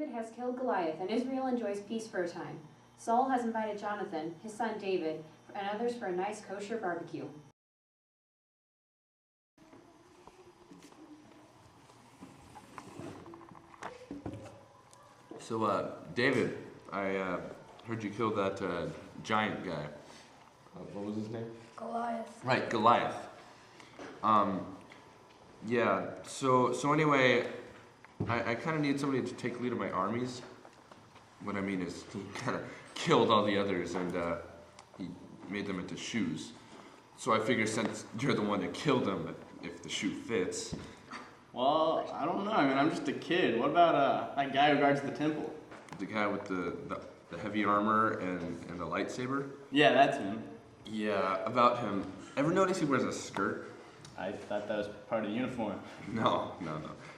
David has killed Goliath, and Israel enjoys peace for a time. Saul has invited Jonathan, his son David, and others for a nice kosher barbecue. So, David, I heard you killed that giant guy. What was his name? Goliath. Right, Goliath. Yeah, so anyway, I kind of need somebody to take lead of my armies. What I mean is, he kind of killed all the others and he made them into shoes. So I figure since you're the one that killed them, if the shoe fits. Well, I don't know. I mean, I'm just a kid. What about that guy who guards the temple? The guy with the heavy armor and the lightsaber? Yeah, that's him. Yeah, about him. Ever notice he wears a skirt? I thought that was part of the uniform. No.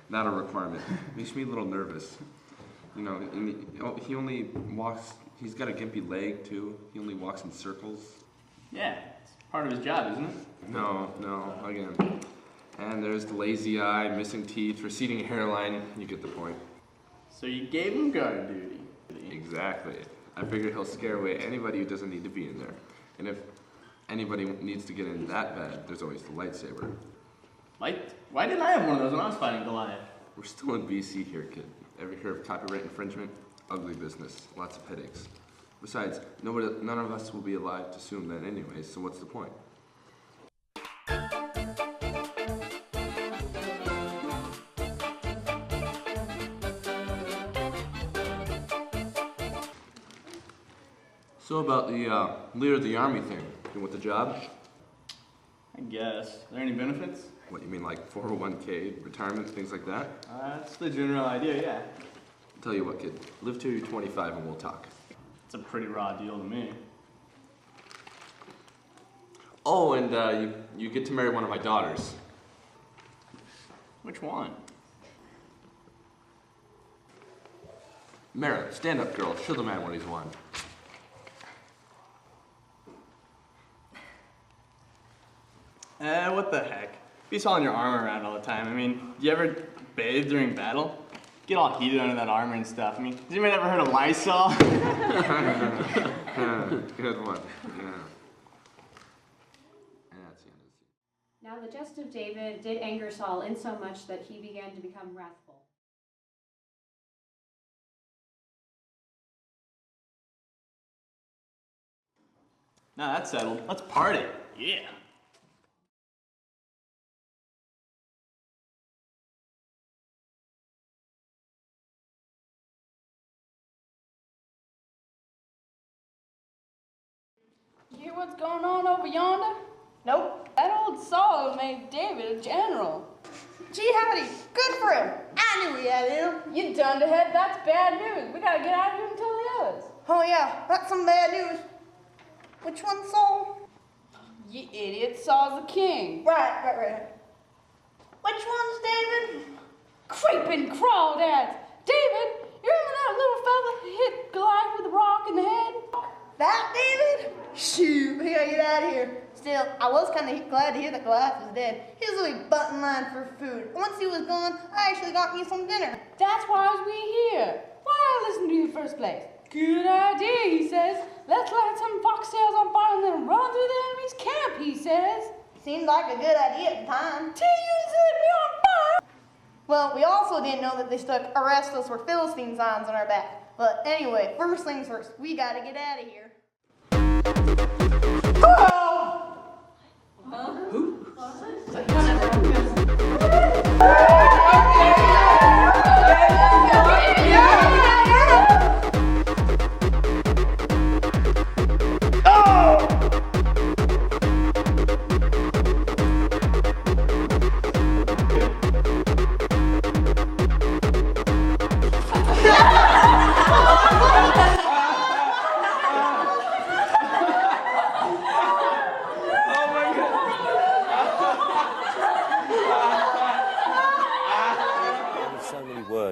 Not a requirement. Makes me a little nervous. You know, he only walks, he's got a gimpy leg too. He only walks in circles. Yeah, it's part of his job, isn't it? No, again. And there's the lazy eye, missing teeth, receding hairline. You get the point. So you gave him guard duty. Exactly. I figure he'll scare away anybody who doesn't need to be in there. And if anybody needs to get in that bad, there's always the lightsaber. Why didn't I have one of those when I was fighting Goliath? We're still in BC here, kid. Ever hear of copyright infringement? Ugly business. Lots of headaches. Besides, none of us will be alive to assume that anyways, so what's the point? So about the leader of the army thing, you want the job? I guess. Are there any benefits? What, you mean like 401k, retirement, things like that? That's the general idea, yeah. I'll tell you what, kid. Live till you're 25 and we'll talk. It's a pretty raw deal to me. Oh, and you get to marry one of my daughters. Which one? Mara, stand up, girl. Show the man what he's won. What the heck? Be hauling your armor around all the time. I mean, do you ever bathe during battle? Get all heated under that armor and stuff. I mean, has anybody ever heard of Lysol? Good one. Yeah. And that's the end of the scene. Now the jest of David did anger Saul insomuch that he began to become wrathful. Now that's settled. Let's party. Yeah. You hear what's going on over yonder? Nope. That old Saul made David a general. Gee, howdy. Good for him. I knew he had it in him. You dunderhead, that's bad news. We gotta get out of here and tell the others. Oh, yeah. That's some bad news. Which one, Saul? You idiot, Saul's the king. Right. Which one's David? Creeping crawdads. David, you remember that little fella who hit Goliath with a rock in the head? That David? Shoot, we gotta get out of here. Still, I was kind of glad to hear that Goliath was dead. He was really butting line for food. Once he was gone, I actually got me some dinner. That's why we here. Why I listen to you in the first place? Good idea, he says. Let's light some foxtails on fire and then run through the enemy's camp, he says. Seemed like a good idea at the time. Till you set me on fire. Well, we also didn't know that they stuck "Arrest us, we're Philistine" signs on our back. But anyway, first things first, we gotta get out of here.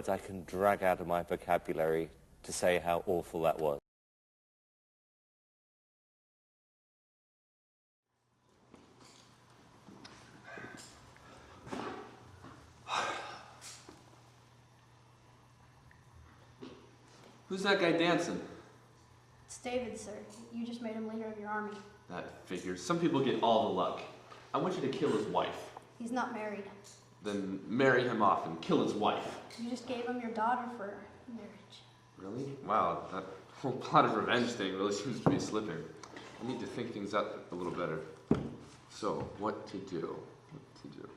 I can drag out of my vocabulary to say how awful that was. Who's that guy dancing? It's David, sir. You just made him leader of your army. That figures. Some people get all the luck. I want you to kill his wife. He's not married. Then marry him off and kill his wife. You just gave him your daughter for marriage. Really? Wow, that whole plot of revenge thing really seems to be slipping. I need to think things out a little better. So, what to do? What to do?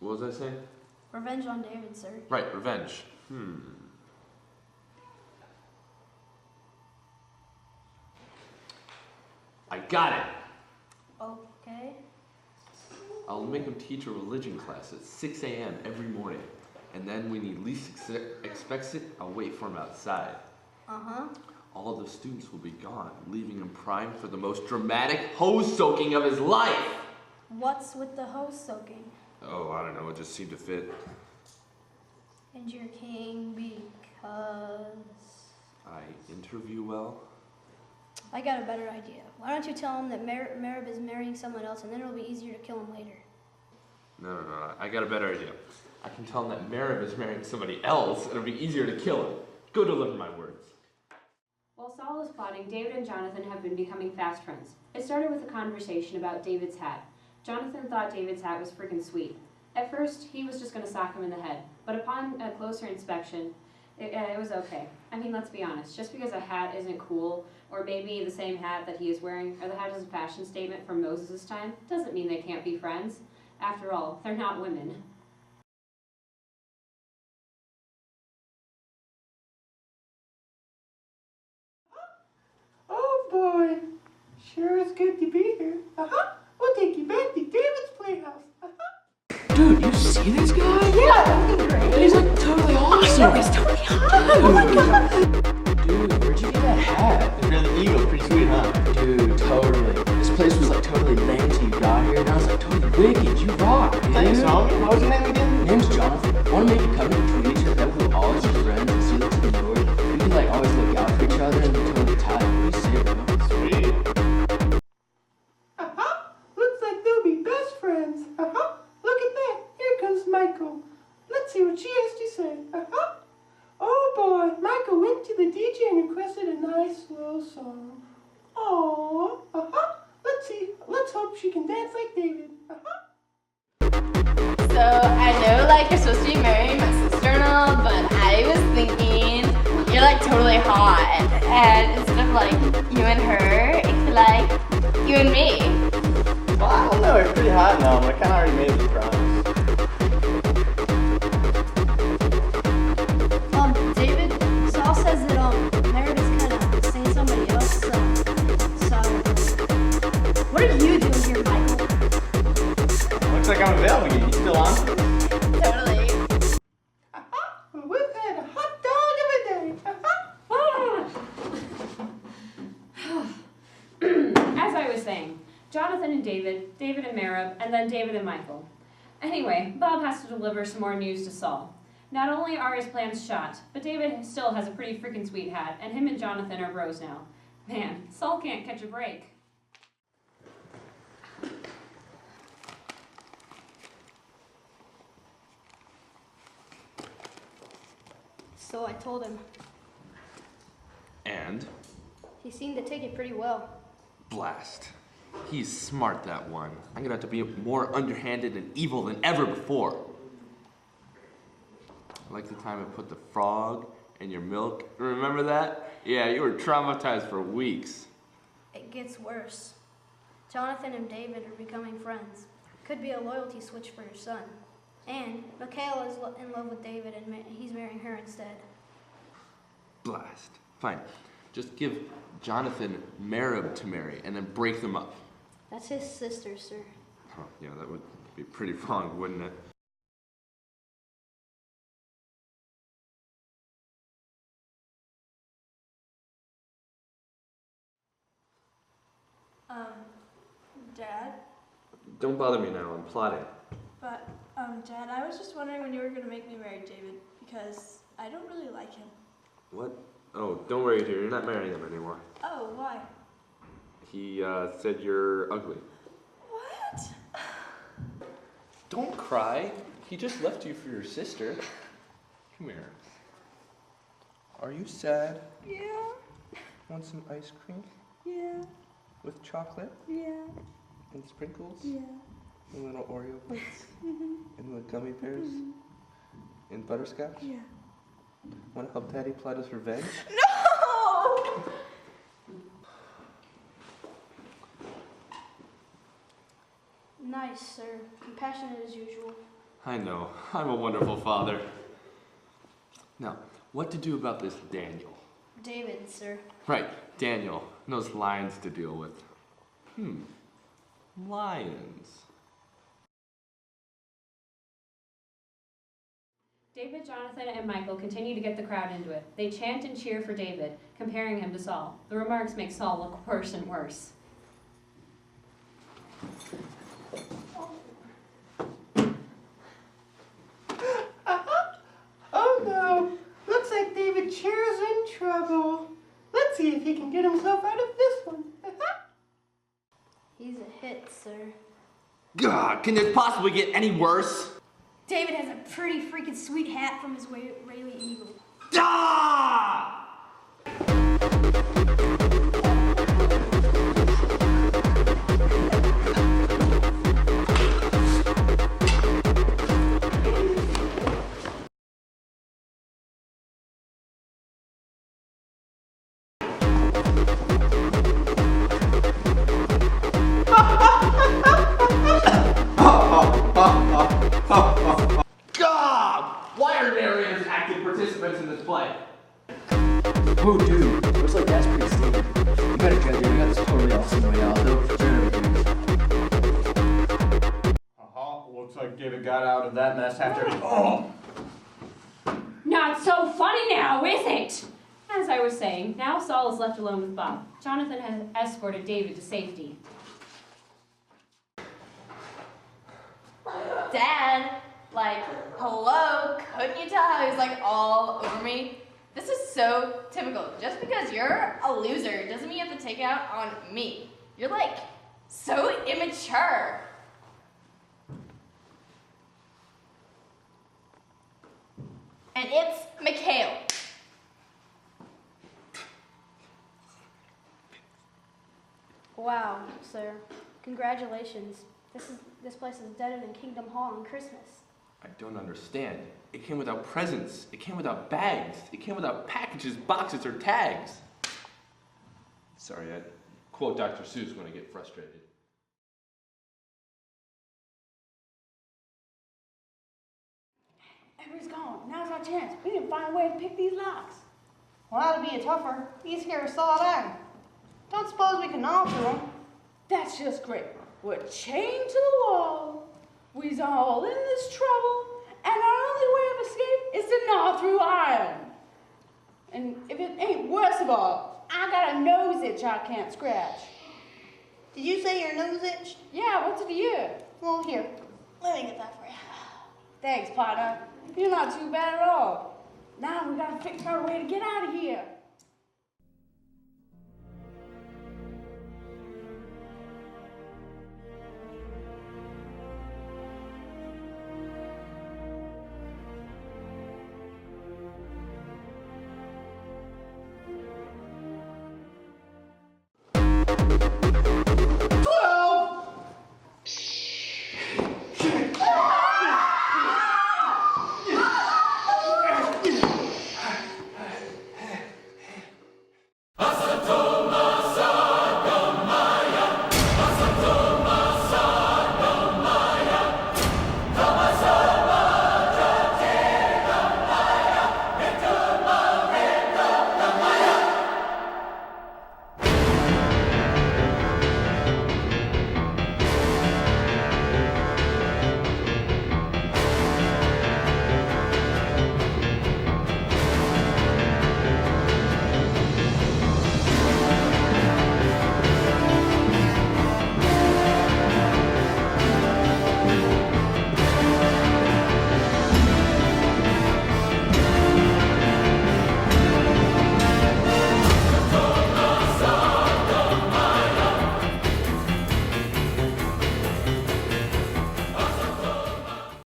What was I saying? Revenge on David, sir. Right, revenge. I got it! Okay. I'll make him teach a religion class at 6 a.m. every morning. And then when he least expects it, I'll wait for him outside. Uh-huh. All of the students will be gone, leaving him primed for the most dramatic hose soaking of his life! What's with the hose soaking? Oh, I don't know, it just seemed to fit. And you're king because... I interview well? I got a better idea. Why don't you tell him that Merib is marrying someone else, and then it'll be easier to kill him later. No, I got a better idea. I can tell him that Merib is marrying somebody else, and it'll be easier to kill him. Go deliver my words. While Saul is plotting, David and Jonathan have been becoming fast friends. It started with a conversation about David's hat. Jonathan thought David's hat was freaking sweet. At first, he was just going to sock him in the head, but upon a closer inspection, it was okay. I mean, let's be honest, just because a hat isn't cool, or maybe the same hat that he is wearing, or the hat is a fashion statement from Moses' time, doesn't mean they can't be friends. After all, they're not women. Oh boy, sure is good to be here. We'll take you back to David's Playhouse. Dude, you see this guy? Yeah, he's great. He's like totally awesome. He's totally hot. Oh my god. Dude, where'd you get that hat? If you're the eagle, pretty sweet, huh? Dude, totally. This place was like totally lame till you got here, and I was like totally wicked. You rock, dude. Thanks, homie. What was your name again? Name's Jonathan. Wanna make a covenant between each other that we'll always be friends and see look to the Lord? We can like always look out for each other and be totally tight. What do you say, bro? Sweet. Looks like they'll be best friends. Look at that. Here comes Michael. Let's see what she has to say. Oh boy, Michael went to the DJ and requested a nice slow song. Oh, let's see. Let's hope she can dance like David. So I know like you're supposed to be marrying my sister and all, but I was thinking you're like totally hot, and instead of like you and her, it could like you and me. Well, I don't know. You're pretty hot now, but I kind of already made the promise. David, Saul says that Merib is kind of seeing somebody else. So what are you doing here, Michael? Looks like I'm available again. You still on? Totally. We've had a hot dog of a day. As I was saying, Jonathan and David and Merib, and then David and Michael. Anyway, Bob has to deliver some more news to Saul. Not only are his plans shot, but David still has a pretty freaking sweet hat, and him and Jonathan are bros now. Man, Saul can't catch a break. So I told him. And? He seemed to take it pretty well. Blast. He's smart, that one. I'm gonna have to be more underhanded and evil than ever before. Like the time I put the frog in your milk. Remember that? Yeah, you were traumatized for weeks. It gets worse. Jonathan and David are becoming friends. Could be a loyalty switch for your son. And Mikhail is in love with David and he's marrying her instead. Blast. Fine. Just give Jonathan Merib to marry and then break them up. That's his sister, sir. Oh, yeah, that would be pretty wrong, wouldn't it? Dad? Don't bother me now, I'm plotting. But, Dad, I was just wondering when you were going to make me marry David, because I don't really like him. What? Oh, don't worry, dear, you're not marrying him anymore. Oh, why? He, said you're ugly. What? Don't cry. he just left you for your sister. Come here. Are you sad? Yeah. Want some ice cream? Yeah. With chocolate? Yeah. And sprinkles? Yeah. And little Oreo bites? And little gummy bears? And butterscotch? Yeah. Want to help Daddy plot his revenge? No! Nice, sir. Compassionate as usual. I know. I'm a wonderful father. Now, what to do about this Daniel? David, sir. Right, Daniel. And those lions to deal with. Lions. David, Jonathan, and Michael continue to get the crowd into it. They chant and cheer for David, comparing him to Saul. The remarks make Saul look worse and worse. Oh no, looks like David Chair's in trouble. Let's see if he can get himself out of this one. He's a hit, sir. God, can this possibly get any worse? David has a pretty freaking sweet hat from his Rayleigh Eagle. Ah! God! Why are narrators active participants in this play? Oh, dude, looks like that's pretty steep. You better judge it. We got this totally awesome way out, though. Turn everything. Looks like David got out of that mess after. Oh! Not so funny now, is it? As I was saying, now Saul is left alone with Bob. Jonathan has escorted David to safety. Dad, like, hello, couldn't you tell how he was like all over me? This is so typical. Just because you're a loser doesn't mean you have to take it out on me. You're like so immature. And it's Mikhail. Wow, sir. Congratulations. This place is deader than Kingdom Hall on Christmas. I don't understand. It came without presents. It came without bags. It came without packages, boxes, or tags. Sorry, I quote Dr. Seuss when I get frustrated. Everybody's gone. Now's our chance. We need to find a way to pick these locks. Well, that'll be a tougher. These here are solid iron. Don't suppose we can alter them. That's just great. We're chained to the wall. We's all in this trouble, and our only way of escape is to gnaw through iron. And if it ain't worst of all, I got a nose itch I can't scratch. Did you say your nose itched? Yeah, what's it to you? Well, here. Let me get that for you. Thanks, partner. You're not too bad at all. Now we gotta figure out a way to get out of here.